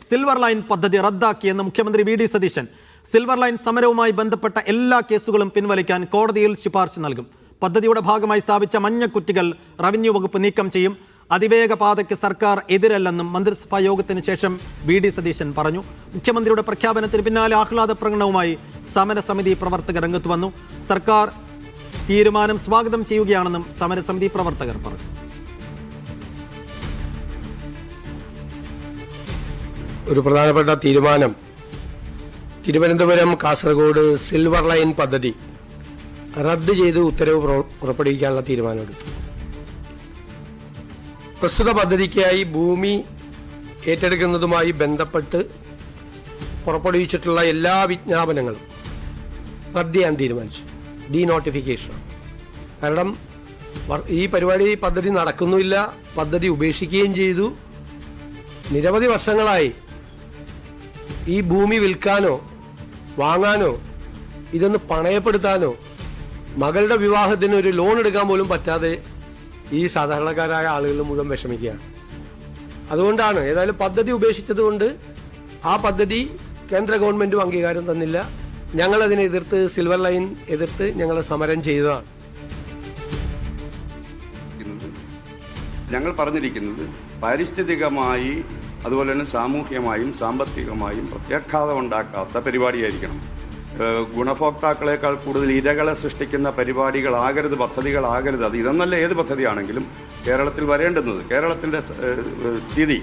Silver line പദ്ധതി റദ്ദാക്കിയെന്ന് മുഖ്യമന്ത്രി V D Satheesan. Silver line സമരവുമായി ബന്ധപ്പെട്ട എല്ലാ കേസുകളും പിൻവലിക്കാൻ കോടതിയിൽ ശുപാർശ നൽകും. പദ്ധതിയുടെ ഭാഗമായി സ്ഥാപിച്ച മഞ്ഞക്കുറ്റികൾ റവന്യൂ വകുപ്പ് നീക്കം ചെയ്യും. അതിവേഗ പാതയ്ക്ക് സർക്കാർ എതിരല്ലെന്നും മന്ത്രിസഭാ യോഗത്തിന് ശേഷം വി ഡി സതീശൻ പറഞ്ഞു. മുഖ്യമന്ത്രിയുടെ പ്രഖ്യാപനത്തിന് പിന്നാലെ ആഹ്ലാദ പ്രകടനവുമായി സമരസമിതി പ്രവർത്തകർ രംഗത്ത് വന്നു. സർക്കാർ തീരുമാനം സ്വാഗതം ചെയ്യുകയാണെന്നും സമരസമിതി പ്രവർത്തകർ പറഞ്ഞു. ഒരു പ്രധാനപ്പെട്ട തീരുമാനം, തിരുവനന്തപുരം കാസർഗോഡ് സിൽവർ ലൈൻ പദ്ധതി റദ്ദ് ചെയ്ത് ഉത്തരവ് പുറപ്പെടുവിക്കാനുള്ള തീരുമാനമെടുത്തു. പ്രസ്തുത പദ്ധതിക്കായി ഭൂമി ഏറ്റെടുക്കുന്നതുമായി ബന്ധപ്പെട്ട് പുറപ്പെടുവിച്ചിട്ടുള്ള എല്ലാ വിജ്ഞാപനങ്ങളും റദ്ദ് ചെയ്യാൻ തീരുമാനിച്ചു. ഡീനോട്ടിഫിക്കേഷൻ. കാരണം ഈ പദ്ധതി നടക്കുന്നുമില്ല, പദ്ധതി ഉപേക്ഷിക്കുകയും ചെയ്തു. നിരവധി വർഷങ്ങളായി ഈ ഭൂമി വിൽക്കാനോ വാങ്ങാനോ ഇതൊന്ന് പണയപ്പെടുത്താനോ മകളുടെ വിവാഹത്തിന് ഒരു ലോൺ എടുക്കാൻ പോലും പറ്റാതെ ഈ സാധാരണക്കാരായ ആളുകൾ മുഴുവൻ വിഷമിക്കുകയാണ്. അതുകൊണ്ടാണ് ഏതായാലും പദ്ധതി ഉപേക്ഷിച്ചതുകൊണ്ട് ആ പദ്ധതി കേന്ദ്ര ഗവൺമെന്റും അംഗീകാരം തന്നില്ല. ഞങ്ങൾ അതിനെ എതിർത്ത്, സിൽവർ ലൈൻ എതിർത്ത് ഞങ്ങൾ സമരം ചെയ്തതാണ്. ഞങ്ങൾ പറഞ്ഞിരിക്കുന്നത് പാരിസ്ഥിതികമായി അതുപോലെ തന്നെ സാമൂഹ്യമായും സാമ്പത്തികമായും പ്രത്യാഘാതം ഉണ്ടാക്കാത്ത പരിപാടിയായിരിക്കണം. ഗുണഭോക്താക്കളെക്കാൾ കൂടുതൽ ഇരകളെ സൃഷ്ടിക്കുന്ന പരിപാടികളാകരുത്, പദ്ധതികളാകരുത്. അത് ഇതെന്നല്ല, ഏത് പദ്ധതിയാണെങ്കിലും കേരളത്തിൽ വരേണ്ടുന്നത്. കേരളത്തിൻ്റെ സ്ഥിതി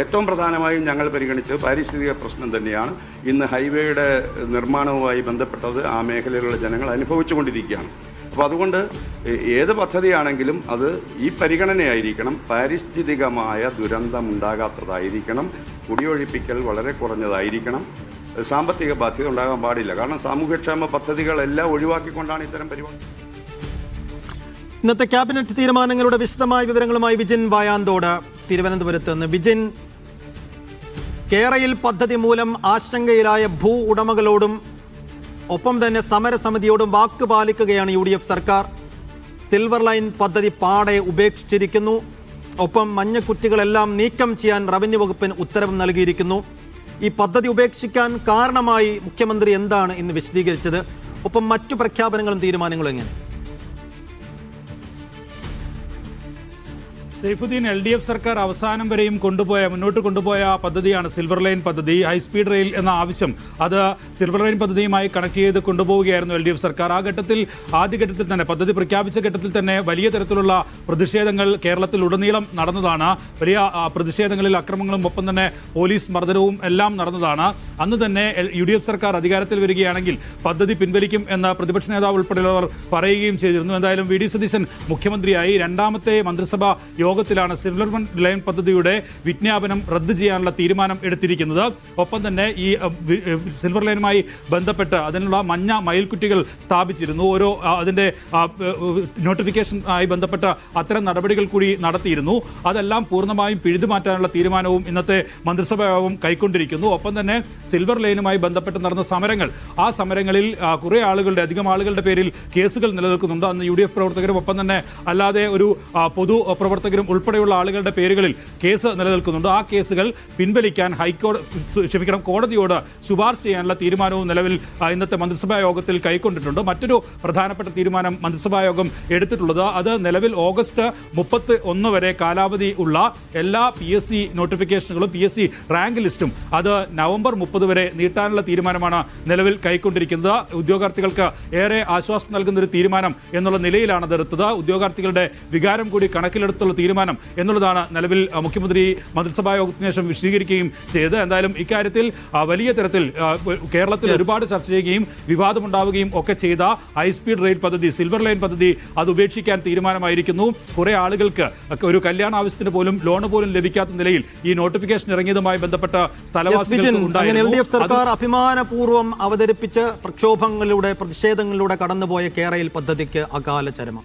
ഏറ്റവും പ്രധാനമായും ഞങ്ങൾ പരിഗണിച്ചത് പാരിസ്ഥിതിക പ്രശ്നം തന്നെയാണ്. ഇന്ന് ഹൈവേയുടെ നിർമ്മാണവുമായി ബന്ധപ്പെട്ടത് ആ മേഖലയിലുള്ള ജനങ്ങൾ അനുഭവിച്ചുകൊണ്ടിരിക്കുകയാണ്. അപ്പോൾ അതുകൊണ്ട് ഏത് പദ്ധതിയാണെങ്കിലും അത് ഈ പരിഗണനയായിരിക്കണം. പാരിസ്ഥിതികമായ ദുരന്തം ഉണ്ടാകാത്തതായിരിക്കണം. കുടിയൊഴിപ്പിക്കൽ വളരെ കുറഞ്ഞതായിരിക്കണം. സാമ്പത്തിക ബാധ്യത ഉണ്ടാകാൻ പാടില്ല. കാരണം സാമൂഹ്യക്ഷേമ പദ്ധതികളെല്ലാം ഒഴിവാക്കിക്കൊണ്ടാണ് ഇത്തരം പരിപാടി. ഇന്നത്തെ ക്യാബിനറ്റ് തീരുമാനങ്ങളുടെ വിശദമായ വിവരങ്ങളുമായി വിജിൻ വായാന്തോട് തിരുവനന്തപുരത്ത് നിന്ന്. വിജിൻ, കേരയിൽ പദ്ധതി മൂലം ആശങ്കയിലായ ഭൂ ഉടമകളോടും ഒപ്പം തന്നെ സമരസമിതിയോടും വാക്ക് പാലിക്കുകയാണ് UDF സർക്കാർ. സിൽവർ ലൈൻ പദ്ധതി പാടെ ഉപേക്ഷിച്ചിരിക്കുന്നു. ഒപ്പം മഞ്ഞക്കുറ്റികളെല്ലാം നീക്കം ചെയ്യാൻ റവന്യൂ വകുപ്പിന് ഉത്തരവ് നൽകിയിരിക്കുന്നു. ഈ പദ്ധതി ഉപേക്ഷിക്കാൻ കാരണമായി മുഖ്യമന്ത്രി എന്താണ് ഇന്ന് വിശദീകരിച്ചത്? ഒപ്പം മറ്റു പ്രഖ്യാപനങ്ങളും തീരുമാനങ്ങളും എങ്ങനെ? സൈഫുദ്ദീൻ, LDF സർക്കാർ അവസാനം വരെയും മുന്നോട്ട് കൊണ്ടുപോയ പദ്ധതിയാണ് സിൽവർ ലൈൻ പദ്ധതി. ഹൈസ്പീഡ് റെയിൽ എന്ന ആവശ്യം, അത് സിൽവർ ലൈൻ പദ്ധതിയുമായി കണക്ട് ചെയ്ത് കൊണ്ടുപോവുകയായിരുന്നു LDF സർക്കാർ. ആദ്യഘട്ടത്തിൽ തന്നെ, പദ്ധതി പ്രഖ്യാപിച്ച ഘട്ടത്തിൽ തന്നെ വലിയ തരത്തിലുള്ള പ്രതിഷേധങ്ങൾ കേരളത്തിൽ ഉടനീളം നടന്നതാണ്. വലിയ പ്രതിഷേധങ്ങളിൽ അക്രമങ്ങളും ഒപ്പം തന്നെ പോലീസ് മർദ്ദനവും എല്ലാം നടന്നതാണ്. അന്ന് തന്നെ UDF സർക്കാർ അധികാരത്തിൽ വരികയാണെങ്കിൽ പദ്ധതി പിൻവലിക്കും എന്ന് പ്രതിപക്ഷ നേതാവ് ഉൾപ്പെടെയുള്ളവർ പറയുകയും ചെയ്തിരുന്നു. എന്തായാലും വി ഡി സതീശൻ മുഖ്യമന്ത്രിയായി രണ്ടാമത്തെ മന്ത്രിസഭാ യോഗത്തിലാണ് സിൽവർ ലൈൻ പദ്ധതിയുടെ വിജ്ഞാപനം റദ്ദ് ചെയ്യാനുള്ള തീരുമാനം എടുത്തിരിക്കുന്നത്. ഒപ്പം തന്നെ ഈ സിൽവർ ലൈനുമായി ബന്ധപ്പെട്ട് അതിനുള്ള മഞ്ഞ മയിൽക്കുറ്റികൾ സ്ഥാപിച്ചിരുന്നു. അതിന്റെ നോട്ടിഫിക്കേഷൻ ആയി ബന്ധപ്പെട്ട അത്തരം നടപടികൾ കൂടി നടത്തിയിരുന്നു. അതെല്ലാം പൂർണ്ണമായും പിഴുതുമാറ്റാനുള്ള തീരുമാനവും ഇന്നത്തെ മന്ത്രിസഭാ യോഗം കൈക്കൊണ്ടിരിക്കുന്നു. ഒപ്പം തന്നെ സിൽവർ ലൈനുമായി ബന്ധപ്പെട്ട് നടന്ന സമരങ്ങൾ, ആ സമരങ്ങളിൽ അധികം ആളുകളുടെ പേരിൽ കേസുകൾ നിലനിൽക്കുന്നുണ്ട്. അന്ന് UDF പ്രവർത്തകരും ഒപ്പം തന്നെ അല്ലാതെ ഒരു പൊതു പ്രവർത്തകരും ഉൾപ്പെടെയുള്ള ആളുകളുടെ പേരുകളിൽ കേസ് നിലനിൽക്കുന്നുണ്ട്. ആ കേസുകൾ പിൻവലിക്കാൻ കോടതിയോട് ശുപാർശ ചെയ്യാനുള്ള തീരുമാനവും നിലവിൽ ഇന്നത്തെ മന്ത്രിസഭാ യോഗത്തിൽ കൈക്കൊണ്ടിട്ടുണ്ട്. മറ്റൊരു പ്രധാനപ്പെട്ട തീരുമാനം മന്ത്രിസഭാ യോഗം എടുത്തിട്ടുള്ളത്, അത് നിലവിൽ ഓഗസ്റ്റ് 31 വരെ കാലാവധി ഉള്ള എല്ലാ PSC നോട്ടിഫിക്കേഷനുകളും PSC റാങ്ക് ലിസ്റ്റും അത് നവംബർ 30 വരെ നീട്ടാനുള്ള തീരുമാനമാണ് നിലവിൽ കൈക്കൊണ്ടിരിക്കുന്നത്. ഉദ്യോഗാർത്ഥികൾക്ക് ഏറെ ആശ്വാസം നൽകുന്ന ഒരു തീരുമാനം എന്നുള്ള നിലയിലാണ് അതെടുത്തത്. ഉദ്യോഗാർത്ഥികളുടെ വികാരം കൂടി കണക്കിലെടുത്തുള്ള തീരുമാനം എന്നുള്ളതാണ് നിലവിൽ മുഖ്യമന്ത്രി മന്ത്രിസഭാ യോഗത്തിന് ശേഷം വിശദീകരിക്കുകയും ചെയ്തത്. എന്തായാലും ഇക്കാര്യത്തിൽ വലിയ തരത്തിൽ കേരളത്തിൽ ഒരുപാട് ചർച്ച ചെയ്യുകയും വിവാദമുണ്ടാവുകയും ഒക്കെ ചെയ്ത ഹൈസ്പീഡ് റെയിൽ പദ്ധതി, സിൽവർ ലൈൻ പദ്ധതി, അത് ഉപേക്ഷിക്കാൻ തീരുമാനമായിരിക്കുന്നു. കുറെ ആളുകൾക്ക് ഒരു കല്യാണ ആവശ്യത്തിന് പോലും ലോൺ പോലും ലഭിക്കാത്ത നിലയിൽ ഈ നോട്ടിഫിക്കേഷൻ ഇറങ്ങിയതുമായി ബന്ധപ്പെട്ട LDF സർക്കാർ അഭിമാനപൂർവ്വം അവതരിപ്പിച്ച് പ്രക്ഷോഭങ്ങളിലൂടെ പ്രതിഷേധങ്ങളിലൂടെ കടന്നുപോയ കേരയിൽ പദ്ധതിക്ക് അകാല ചരമം.